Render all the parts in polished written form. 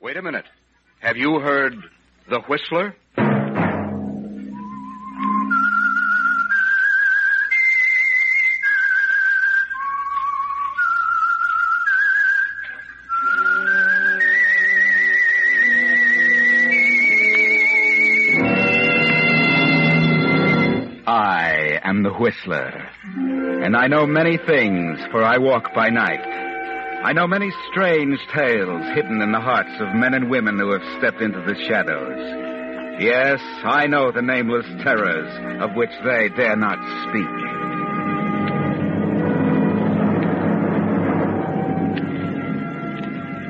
Wait a minute. Have you heard the Whistler? I am the Whistler, and I know many things, for I walk by night. I know many strange tales hidden in the hearts of men and women who have stepped into the shadows. Yes, I know the nameless terrors of which they dare not speak.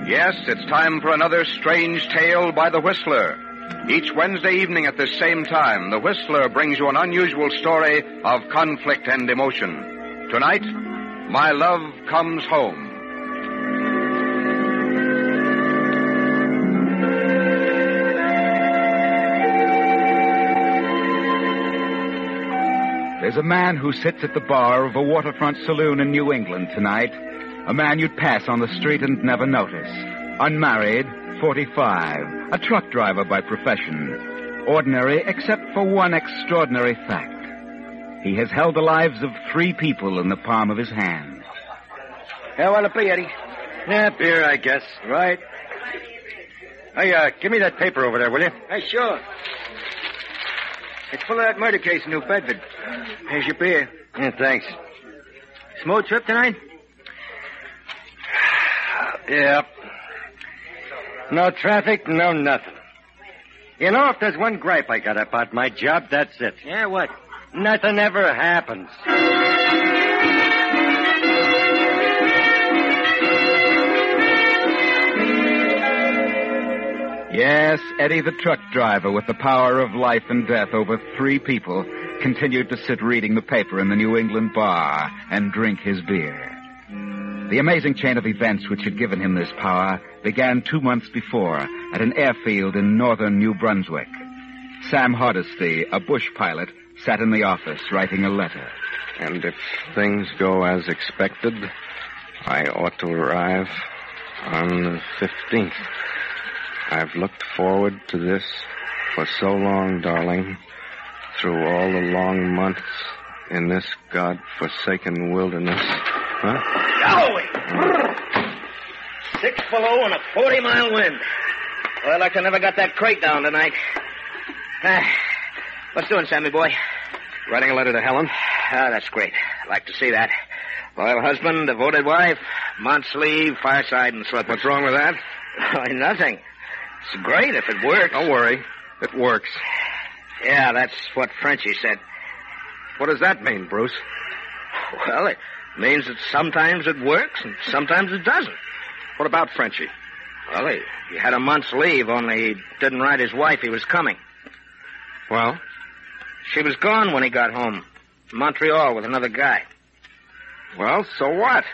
Yes, it's time for another strange tale by the Whistler. Each Wednesday evening at this same time, the Whistler brings you an unusual story of conflict and emotion. Tonight, My Love Comes Home. There's a man who sits at the bar of a waterfront saloon in New England tonight. A man you'd pass on the street and never notice. Unmarried, 45, a truck driver by profession. Ordinary except for one extraordinary fact. He has held the lives of 3 people in the palm of his hand. How will it be, Eddie? Yeah, beer, I guess. Right. Hey, give me that paper over there, will you? Hey, sure. It's full of that murder case in New Bedford. Here's your beer. Yeah, thanks. Smooth trip tonight? Yeah. No traffic, no nothing. You know, if there's one gripe I got about my job, that's it. Yeah, what? Nothing ever happens. Yes, Eddie the truck driver, with the power of life and death over 3 people, continued to sit reading the paper in the New England bar and drink his beer. The amazing chain of events which had given him this power began 2 months before at an airfield in northern New Brunswick. Sam Hardesty, a bush pilot, sat in the office writing a letter. And if things go as expected, I ought to arrive on the 15th. I've looked forward to this for so long, darling, through all the long months in this God-forsaken wilderness. Huh? Yowie! 6 below and a 40-mile wind. Well, I never got that crate down tonight. What's doing, Sammy boy? Writing a letter to Helen? Ah, that's great. Like to see that. Loyal husband, devoted wife, month's leave, fireside, and slippers. What's wrong with that? Oh, nothing. It's great if it works. Don't worry. It works. Yeah, that's what Frenchie said. What does that mean, Bruce? Well, it means that sometimes it works and sometimes it doesn't. What about Frenchie? Well, he had a month's leave, only he didn't write his wife he was coming. Well? She was gone when he got home. Montreal with another guy. Well, so what?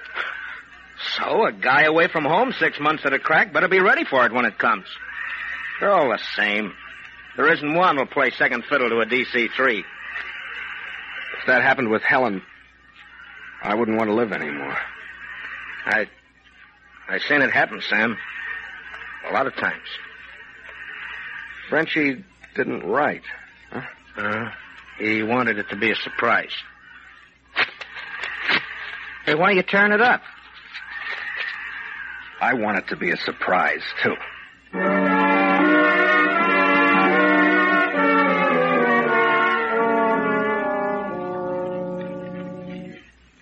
So, a guy away from home 6 months at a crack better be ready for it when it comes. They're all the same. There isn't one who'll play second fiddle to a DC-3. If that happened with Helen, I wouldn't want to live anymore. I seen it happen, Sam. A lot of times. Frenchie didn't write, huh? He wanted it to be a surprise. Hey, why don't you turn it up? I want it to be a surprise, too.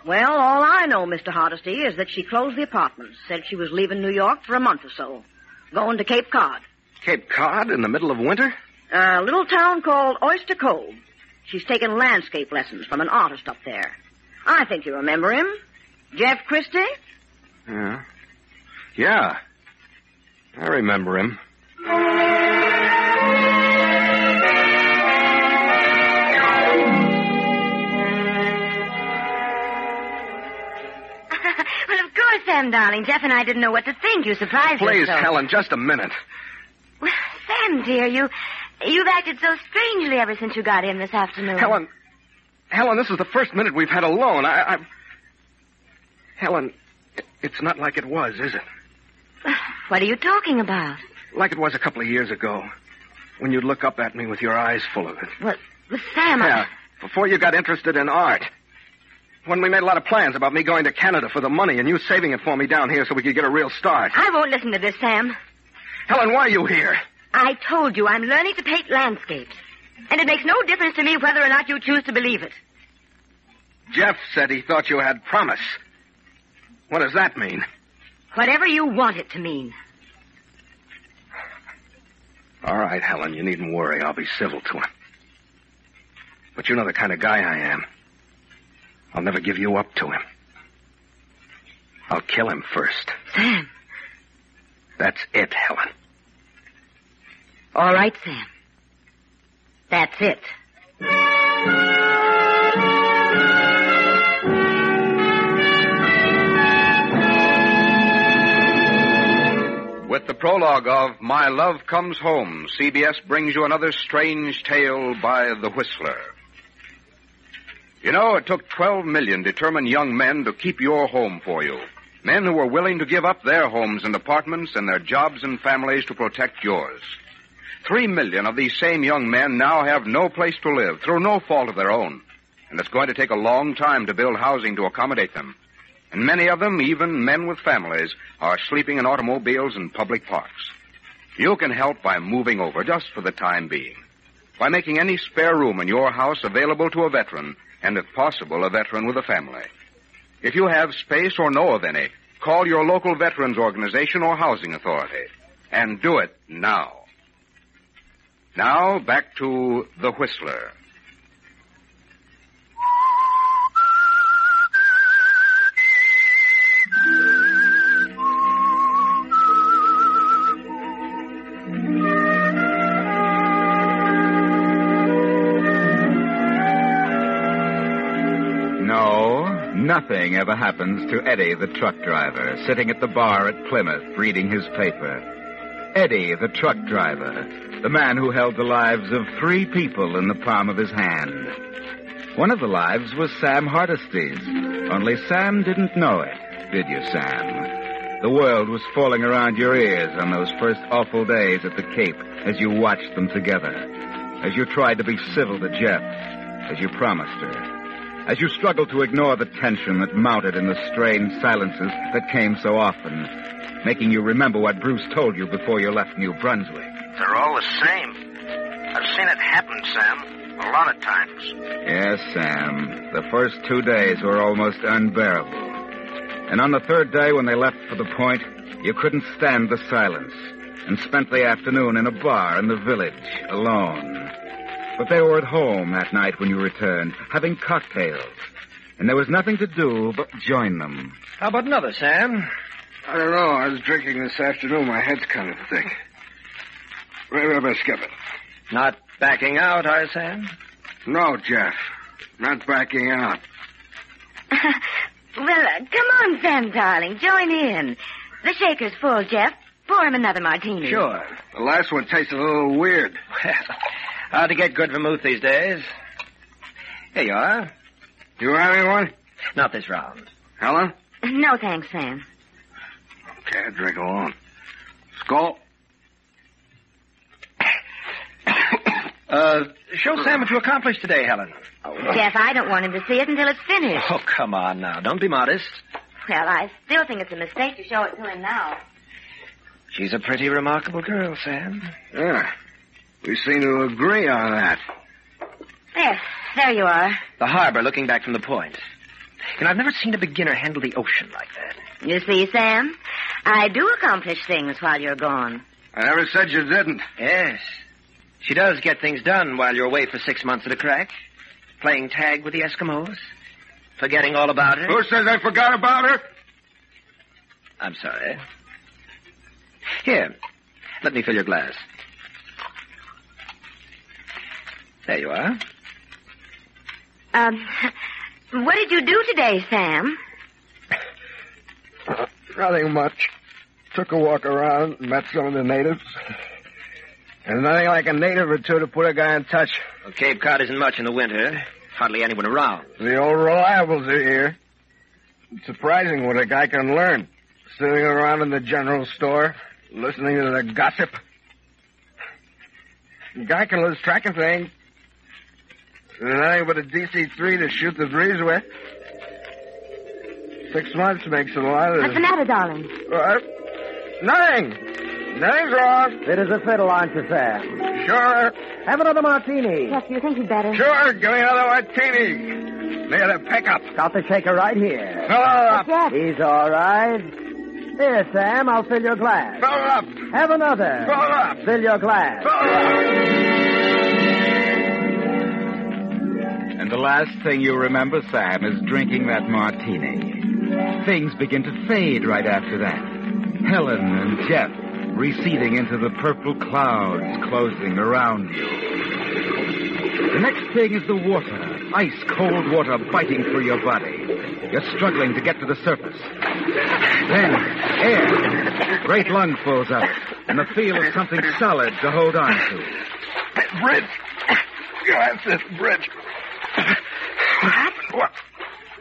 Well, all I know, Mr. Hardesty, is that she closed the apartment. Said she was leaving New York for a month or so. Going to Cape Cod. Cape Cod in the middle of winter? A little town called Oyster Cove. She's taken landscape lessons from an artist up there. I think you remember him. Jeff Christie? Yeah. I remember him. Well, of course, Sam, darling. Jeff and I didn't know what to think. You surprised us. Please, so. Helen, just a minute. Well, Sam, dear, you've acted so strangely ever since you got in this afternoon. Helen, this is the first minute we've had alone. Helen, it's not like it was, is it? What are you talking about? Like it was a couple of years ago, when you'd look up at me with your eyes full of it. Well, Sam, Yeah, before you got interested in art. When we made a lot of plans about me going to Canada for the money and you saving it for me down here so we could get a real start. I won't listen to this, Sam. Helen, why are you here? I told you I'm learning to paint landscapes. And it makes no difference to me whether or not you choose to believe it. Jeff said he thought you had promise. What does that mean? Whatever you want it to mean. All right, Helen, you needn't worry. I'll be civil to him. But you know the kind of guy I am. I'll never give you up to him. I'll kill him first. Sam. That's it, Helen. All right, Sam. That's it. With the prologue of My Love Comes Home, CBS brings you another strange tale by The Whistler. You know, it took 12 million determined young men to keep your home for you. Men who were willing to give up their homes and apartments and their jobs and families to protect yours. 3 million of these same young men now have no place to live through no fault of their own. And it's going to take a long time to build housing to accommodate them. And many of them, even men with families, are sleeping in automobiles in public parks. You can help by moving over just for the time being. By making any spare room in your house available to a veteran, and if possible, a veteran with a family. If you have space or know of any, call your local veterans organization or housing authority. And do it now. Now, back to The Whistler. Nothing ever happens to Eddie, the truck driver, sitting at the bar at Plymouth reading his paper. Eddie, the truck driver, the man who held the lives of 3 people in the palm of his hand. One of the lives was Sam Hardesty's, only Sam didn't know it, did you, Sam? The world was falling around your ears on those first awful days at the Cape as you watched them together, as you tried to be civil to Jeff, as you promised her. As you struggled to ignore the tension that mounted in the strained silences that came so often, making you remember what Bruce told you before you left New Brunswick. They're all the same. I've seen it happen, Sam, a lot of times. Yes, Sam. The first 2 days were almost unbearable. And on the 3rd day, when they left for the point, you couldn't stand the silence and spent the afternoon in a bar in the village, alone. But they were at home that night when you returned, having cocktails. And there was nothing to do but join them. How about another, Sam? I don't know. I was drinking this afternoon. My head's kind of thick. Maybe I better skip it. Not backing out, are you, Sam? No, Jeff. Not backing out. Well, come on, Sam, darling. Join in. The shaker's full, Jeff. Pour him another martini. Sure. The last one tasted a little weird. Well, hard to get good vermouth these days. Here you are. You having one? Not this round. Helen? No, thanks, Sam. Okay, I'll drink alone. Skull? Show Sam what you accomplished today, Helen. Oh, Jeff, I don't want him to see it until it's finished. Oh, come on now. Don't be modest. Well, I still think it's a mistake to show it to him now. She's a pretty remarkable girl, Sam. Yeah. We seem to agree on that. There you are. The harbor looking back from the point. And I've never seen a beginner handle the ocean like that. You see, Sam, I do accomplish things while you're gone. I never said you didn't. Yes. She does get things done while you're away for 6 months at a crack. Playing tag with the Eskimos. Forgetting all about her. Who says I forgot about her? I'm sorry. Here, let me fill your glass. There you are. What did you do today, Sam? Nothing much. Took a walk around, met some of the natives. There's nothing like a native or two to put a guy in touch. Well, Cape Cod isn't much in the winter. Hardly anyone around. The old reliables are here. It's surprising what a guy can learn. Sitting around in the general store, listening to the gossip. A guy can lose track of things. There's nothing but a DC-3 to shoot the breeze with. 6 months makes a lot of... What's the matter, darling? Nothing. Nothing's wrong. Fit as a fiddle, aren't you, Sam? Sure. Have another martini. Yes, do you think you'd better? Sure, give me another martini. Near the pickup. Got the shaker right here. Fill it up. Yes. He's all right. Here, Sam, I'll fill your glass. Fill it up. Have another. Fill it up. Fill your glass. Fill it up. And the last thing you remember, Sam, is drinking that martini. Things begin to fade right after that. Helen and Jeff receding into the purple clouds closing around you. The next thing is the water. Ice-cold water biting through your body. You're struggling to get to the surface. Then, air. Great lungfuls of it. And the feel of something solid to hold on to. Bridge. That's this bridge. What happened? What?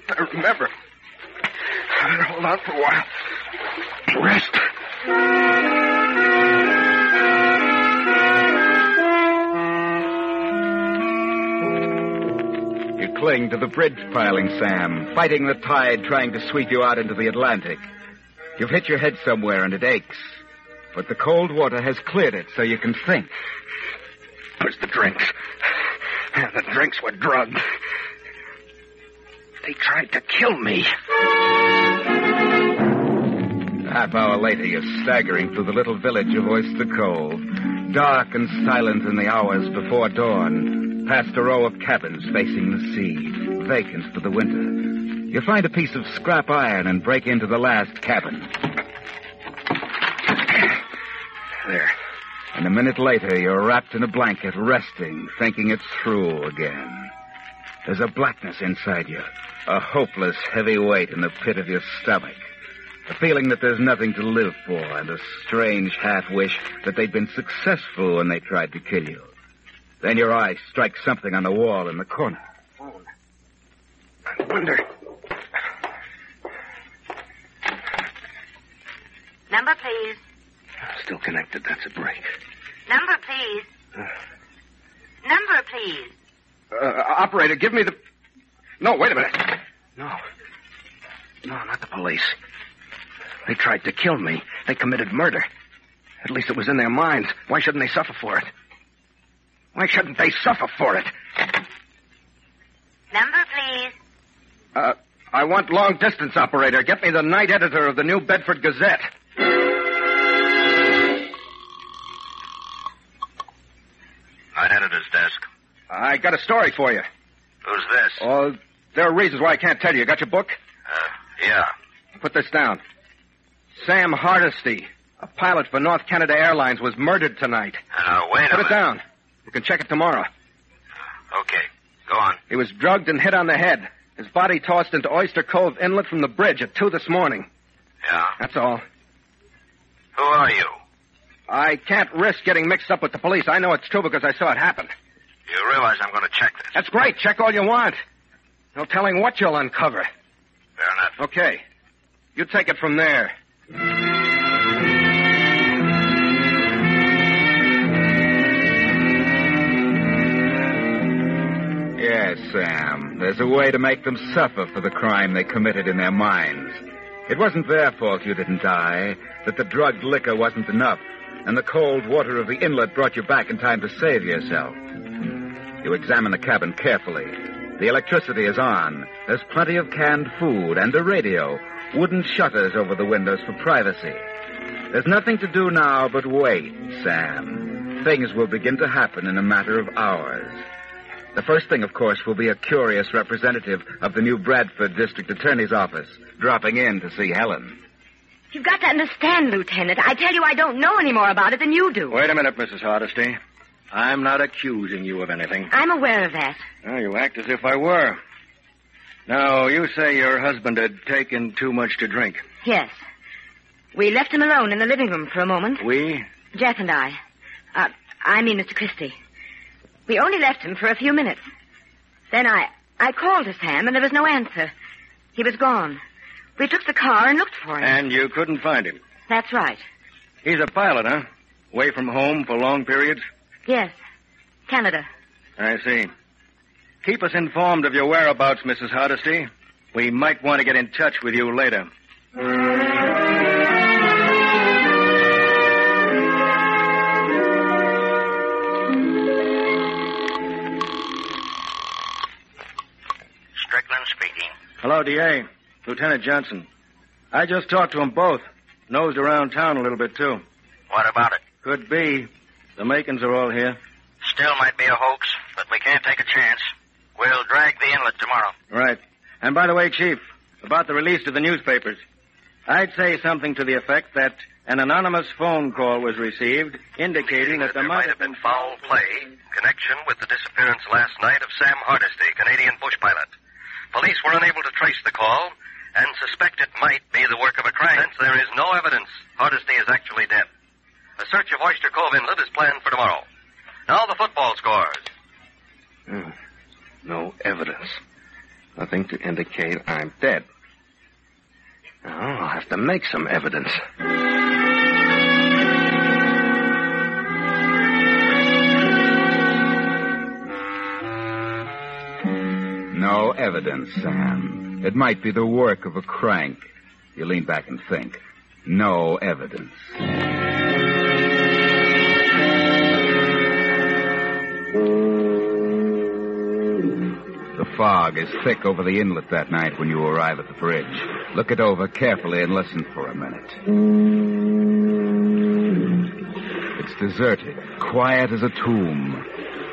I remember. I better hold on for a while. Rest. You cling to the bridge piling, Sam, fighting the tide trying to sweep you out into the Atlantic. You've hit your head somewhere and it aches. But the cold water has cleared it so you can think. Where's the drinks? The drinks were drugged. They tried to kill me. A half hour later, you're staggering through the little village of Oyster Cove, dark and silent in the hours before dawn, past a row of cabins facing the sea, vacant for the winter. You find a piece of scrap iron and break into the last cabin. There. And a minute later, you're wrapped in a blanket, resting, thinking it through again. There's a blackness inside you, a hopeless heavy weight in the pit of your stomach. A feeling that there's nothing to live for, and a strange half-wish that they'd been successful when they tried to kill you. Then your eye strikes something on the wall in the corner. Phone. I wonder... Number, please. Still connected. That's a break. Number, please. Number, please. Operator, give me the... No, wait a minute. No, not the police. They tried to kill me. They committed murder. At least it was in their minds. Why shouldn't they suffer for it? Why shouldn't they suffer for it? Number, please. I want long distance, operator. Get me the night editor of the New Bedford Gazette. Night editor's desk. I got a story for you. Who's this? Oh, there are reasons why I can't tell you. You got your book? Yeah. Put this down. Sam Hardesty, a pilot for North Canada Airlines, was murdered tonight. Wait a minute. Put it down. You can check it tomorrow. Okay. Go on. He was drugged and hit on the head. His body tossed into Oyster Cove Inlet from the bridge at 2 this morning. Yeah? That's all. Who are you? I can't risk getting mixed up with the police. I know it's true because I saw it happen. You realize I'm going to check this? That's great. Check all you want. No telling what you'll uncover. Fair enough. Okay. You take it from there. Yes, Sam. There's a way to make them suffer for the crime they committed in their minds. It wasn't their fault you didn't die, that the drugged liquor wasn't enough, and the cold water of the inlet brought you back in time to save yourself. You examine the cabin carefully. The electricity is on. There's plenty of canned food and a radio, wooden shutters over the windows for privacy. There's nothing to do now but wait, Sam. Things will begin to happen in a matter of hours. The first thing, of course, will be a curious representative of the New Bradford District Attorney's Office dropping in to see Helen. You've got to understand, Lieutenant. I tell you I don't know any more about it than you do. Wait a minute, Mrs. Hardesty. I'm not accusing you of anything. I'm aware of that. Oh, you act as if I were. Now, you say your husband had taken too much to drink. Yes. We left him alone in the living room for a moment. We? Jeff and I. I mean Mr. Christie. We only left him for a few minutes. Then I called to Sam, and there was no answer. He was gone. We took the car and looked for him. And you couldn't find him? That's right. He's a pilot, huh? Away from home for long periods? Yes. Canada. I see. Keep us informed of your whereabouts, Mrs. Hardesty. We might want to get in touch with you later. Strickland speaking. Hello, D.A. Lieutenant Johnson. I just talked to them both. Nosed around town a little bit, too. What about it? Could be. The Makins are all here. Still might be a hoax, but we can't take a chance. We'll drag the inlet tomorrow. Right. And by the way, Chief, about the release to the newspapers, I'd say something to the effect that an anonymous phone call was received indicating that there might have been foul play in connection with the disappearance last night of Sam Hardesty, Canadian bush pilot. Police were unable to trace the call and suspect it might be the work of a crime. Since there is no evidence Hardesty is actually dead. A search of Oyster Cove Inlet is planned for tomorrow. Now the football scores. No evidence. Nothing to indicate I'm dead. Now, I'll have to make some evidence. No evidence, Sam. It might be the work of a crank. You lean back and think. No evidence. The fog is thick over the inlet that night when you arrive at the bridge. Look it over carefully and listen for a minute. It's deserted, quiet as a tomb.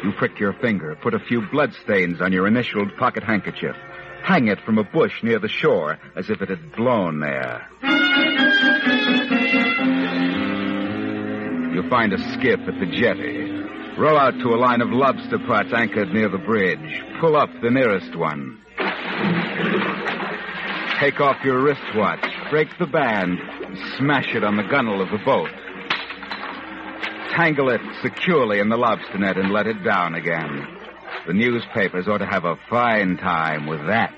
You prick your finger, put a few bloodstains on your initialed pocket handkerchief. Hang it from a bush near the shore as if it had blown there. You find a skiff at the jetty. Row out to a line of lobster pots anchored near the bridge. Pull up the nearest one. Take off your wristwatch, break the band, and smash it on the gunwale of the boat. Tangle it securely in the lobster net and let it down again. The newspapers ought to have a fine time with that.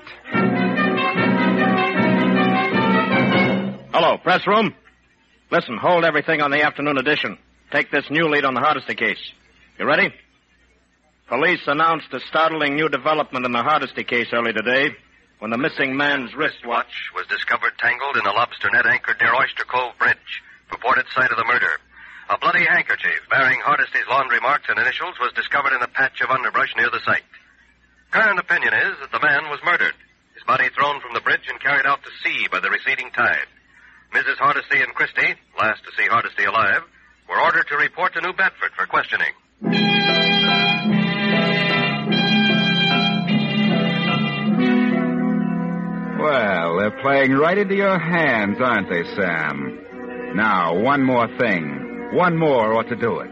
Hello, press room. Listen, hold everything on the afternoon edition. Take this new lead on the Hardesty case. You ready? Police announced a startling new development in the Hardesty case early today when the missing man's wristwatch Was discovered tangled in a lobster net anchored near Oyster Cove Bridge, purported site of the murder. A bloody handkerchief bearing Hardesty's laundry marks and initials was discovered in a patch of underbrush near the site. Current opinion is that the man was murdered, his body thrown from the bridge and carried out to sea by the receding tide. Mrs. Hardesty and Christie, last to see Hardesty alive, were ordered to report to New Bedford for questioning. Well, they're playing right into your hands, aren't they, Sam? Now, one more thing. One more ought to do it.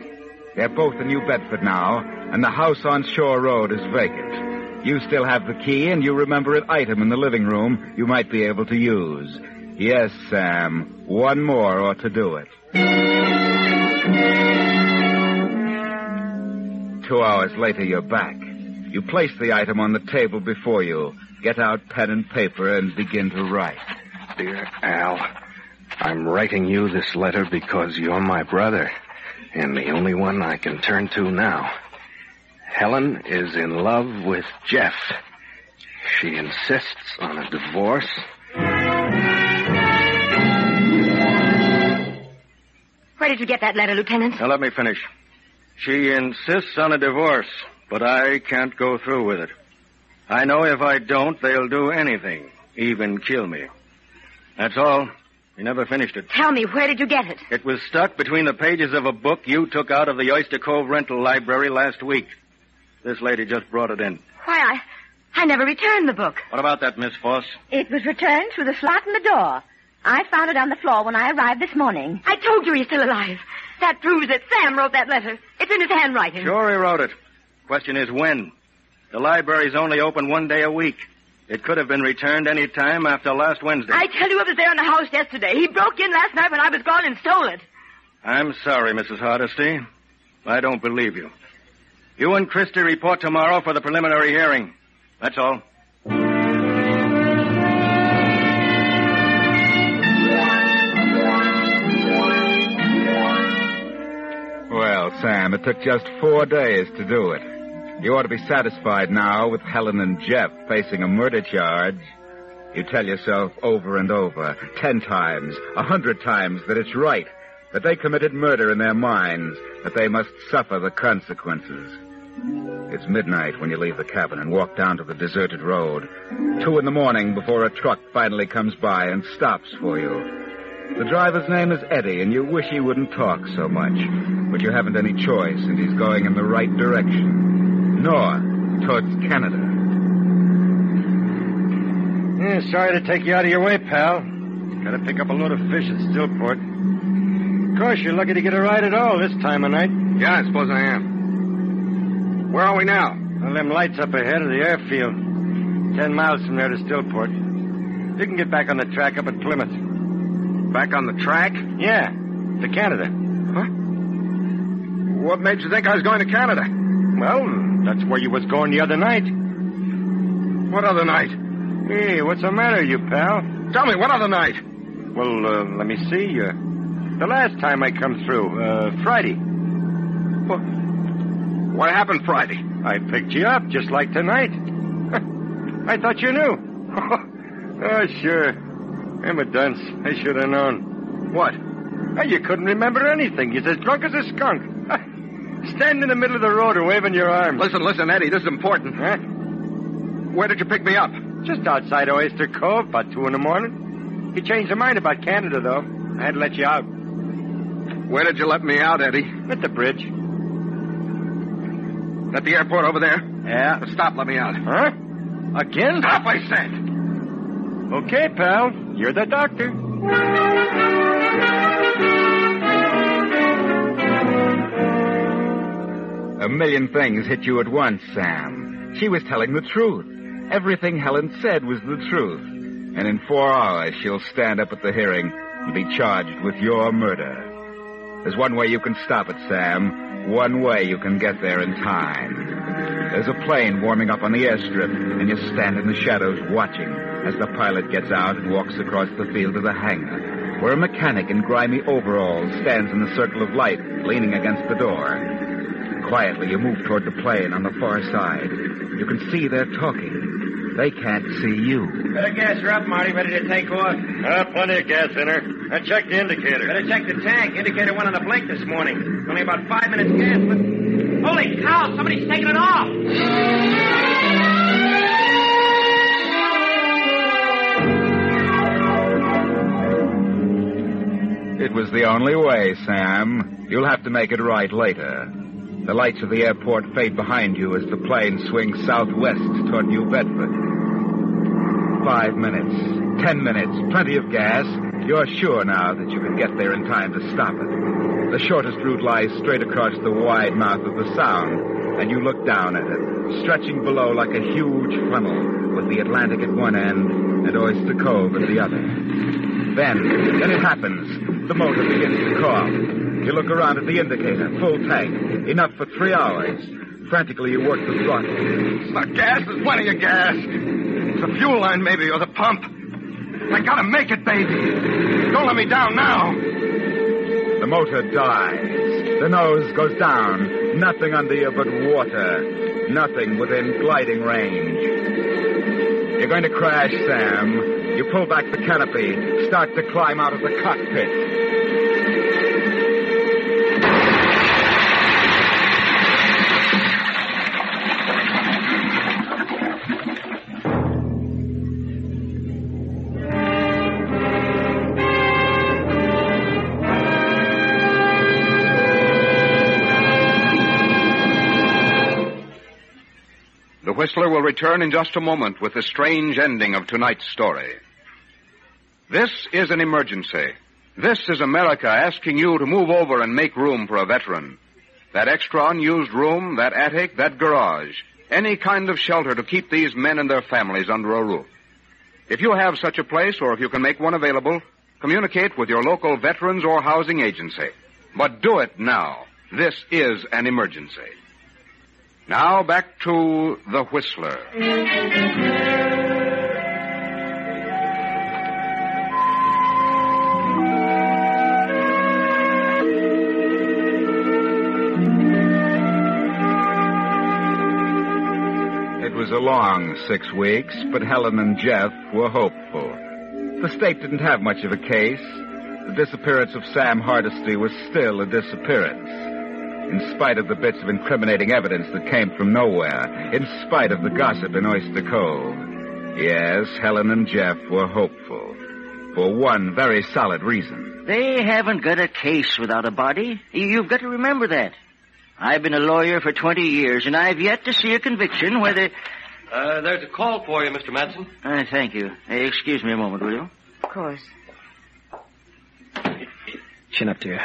They're both in New Bedford now, and the house on Shore Road is vacant. You still have the key, and you remember an item in the living room you might be able to use. Yes, Sam, one more ought to do it. 2 hours later, you're back. You place the item on the table before you, get out pen and paper, and begin to write. Dear Al, I'm writing you this letter because you're my brother, and the only one I can turn to now. Helen is in love with Jeff. She insists on a divorce. Where did you get that letter, Lieutenant? Now, let me finish. She insists on a divorce, but I can't go through with it. I know if I don't, they'll do anything, even kill me. That's all. You never finished it. Tell me, where did you get it? It was stuck between the pages of a book you took out of the Oyster Cove rental library last week. This lady just brought it in. Why, I never returned the book. What about that, Miss Foss? It was returned through the slot in the door. I found it on the floor when I arrived this morning. I told you he's still alive. That proves that Sam wrote that letter. It's in his handwriting. Sure he wrote it. Question is when. The library's only open 1 day a week. It could have been returned any time after last Wednesday. I tell you, I was there in the house yesterday. He broke in last night when I was gone and stole it. I'm sorry, Mrs. Hardesty. I don't believe you. You and Christie report tomorrow for the preliminary hearing. That's all. Well, Sam, it took just 4 days to do it. You ought to be satisfied now with Helen and Jeff facing a murder charge. You tell yourself over and over, 10 times, 100 times, that it's right, that they committed murder in their minds, that they must suffer the consequences. It's midnight when you leave the cabin and walk down to the deserted road. 2 a.m. before a truck finally comes by and stops for you. The driver's name is Eddie, and you wish he wouldn't talk so much. But you haven't any choice, and he's going in the right direction. North, towards Canada. Yeah, sorry to take you out of your way, pal. Gotta pick up a load of fish at Stillport. Of course, you're lucky to get a ride at all this time of night. Yeah, I suppose I am. Where are we now? Well, them lights up ahead of the airfield. 10 miles from there to Stillport. You can get back on the track up at Plymouth. Back on the track? Yeah, to Canada. Huh? What made you think I was going to Canada? Well, that's where you was going the other night. What other night? Hey, what's the matter, you pal? Tell me, what other night? Well, let me see. The last time I come through, Friday. What happened Friday? I picked you up just like tonight. I thought you knew. Oh, sure. I'm a dunce. I should have known. What? You couldn't remember anything. You're as drunk as a skunk. Standing in the middle of the road and waving your arms. Listen, Eddie, this is important. Huh? Where did you pick me up? Just outside Oyster Cove, about 2 a.m. You changed your mind about Canada, though. I had to let you out. Where did you let me out, Eddie? At the bridge. At the airport over there? Yeah. Stop, let me out. Huh? Again? Stop, I said! Okay, pal. You're the doctor. A million things hit you at once, Sam. She was telling the truth. Everything Helen said was the truth. And in 4 hours, she'll stand up at the hearing and be charged with your murder. There's one way you can stop it, Sam. One way you can get there in time. There's a plane warming up on the airstrip, and you stand in the shadows watching as the pilot gets out and walks across the field to the hangar, where a mechanic in grimy overalls stands in the circle of light, leaning against the door. Quietly, you move toward the plane on the far side. You can see they're talking. They can't see you. Better gas her up, Marty. Ready to take off. Plenty of gas in her. I checked the indicator. Better check the tank. Indicator went on the blink this morning. Only about 5 minutes gas, but... Holy cow, somebody's taking it off! It was the only way, Sam. You'll have to make it right later. The lights of the airport fade behind you as the plane swings southwest toward New Bedford. 5 minutes, 10 minutes, plenty of gas. You're sure now that you can get there in time to stop it. The shortest route lies straight across the wide mouth of the Sound, and you look down at it, stretching below like a huge funnel, with the Atlantic at one end and Oyster Cove at the other. Then it happens. The motor begins to cough. You look around at the indicator, full tank, enough for 3 hours. Frantically, you work the throttle. It's not gas, there's plenty of gas. It's the fuel line, maybe, or the pump. I gotta make it, baby. Don't let me down now. The motor dies. The nose goes down. Nothing under you but water. Nothing within gliding range. You're going to crash, Sam. You pull back the canopy, start to climb out of the cockpit. The Whistler will return in just a moment with the strange ending of tonight's story. This is an emergency. This is America asking you to move over and make room for a veteran. That extra unused room, that attic, that garage, any kind of shelter to keep these men and their families under a roof. If you have such a place, or if you can make one available, communicate with your local veterans or housing agency. But do it now. This is an emergency. Now back to The Whistler. was a long 6 weeks, but Helen and Jeff were hopeful. The state didn't have much of a case. The disappearance of Sam Hardesty was still a disappearance. In spite of the bits of incriminating evidence that came from nowhere, in spite of the gossip in Oyster Cove. Yes, Helen and Jeff were hopeful. For one very solid reason. They haven't got a case without a body. You've got to remember that. I've been a lawyer for 20 years, and I've yet to see a conviction where they... There's a call for you, Mr. Madsen. Thank you. Excuse me a moment, will you? Of course. Chin up, dear.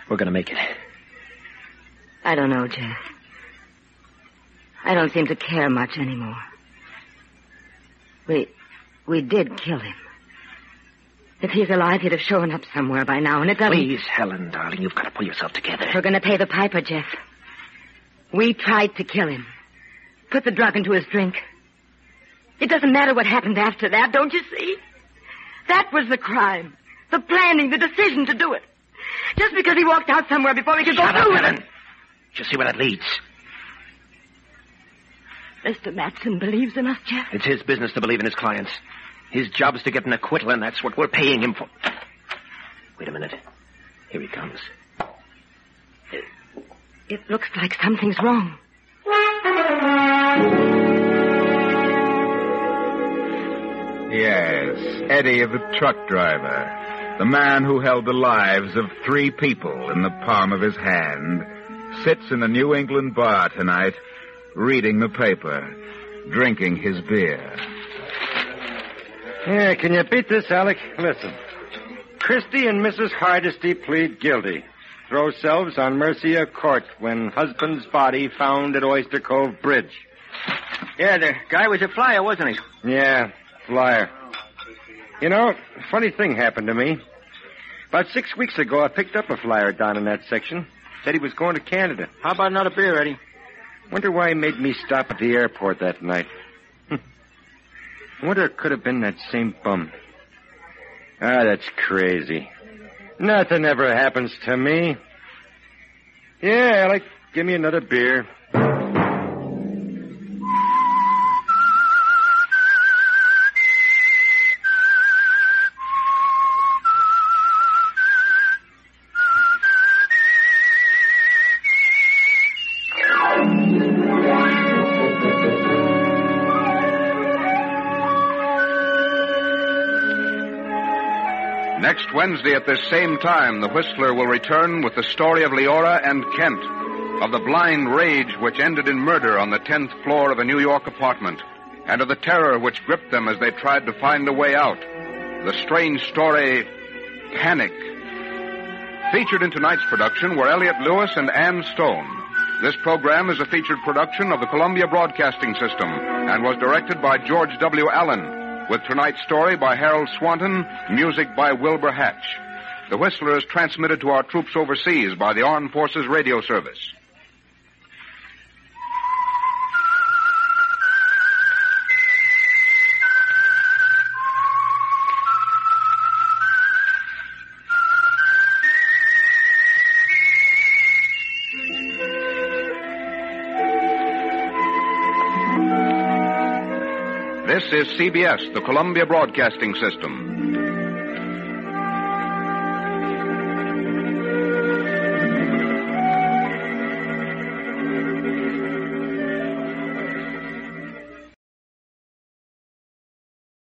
We're going to make it. I don't know, Jeff. I don't seem to care much anymore. We did kill him. If he's alive, he'd have shown up somewhere by now, and it doesn't... Please, Helen, darling, you've got to pull yourself together. We're going to pay the piper, Jeff. We tried to kill him. Put the drug into his drink. It doesn't matter what happened after that, don't you see? That was the crime. The planning, the decision to do it. Just because he walked out somewhere before he could go through with it. You see where that leads? Mr. Matson believes in us, Jeff. It's his business to believe in his clients. His job is to get an acquittal, and that's what we're paying him for. Wait a minute. Here he comes. It looks like something's wrong. Yes, Eddie the truck driver, the man who held the lives of 3 people in the palm of his hand, sits in a New England bar tonight, reading the paper, drinking his beer. Yeah, can you beat this, Alec? Listen. Christie and Mrs. Hardesty plead guilty. Throw selves on mercy of court when husband's body found at Oyster Cove Bridge. Yeah, the guy was a flyer, wasn't he? Yeah, flyer. You know, funny thing happened to me. About 6 weeks ago, I picked up a flyer down in that section. Said he was going to Canada. How about another beer, Eddie? Wonder why he made me stop at the airport that night. Wonder it could have been that same bum. That's crazy. Nothing ever happens to me. Yeah, Alec, give me another beer. Next Wednesday at this same time, the Whistler will return with the story of Leora and Kent, of the blind rage which ended in murder on the 10th floor of a New York apartment, and of the terror which gripped them as they tried to find a way out. The strange story, Panic. Featured in tonight's production were Elliot Lewis and Ann Stone. This program is a featured production of the Columbia Broadcasting System and was directed by George W. Allen, with tonight's story by Harold Swanton, music by Wilbur Hatch. The Whistler is transmitted to our troops overseas by the Armed Forces Radio Service. This is CBS, the Columbia Broadcasting System.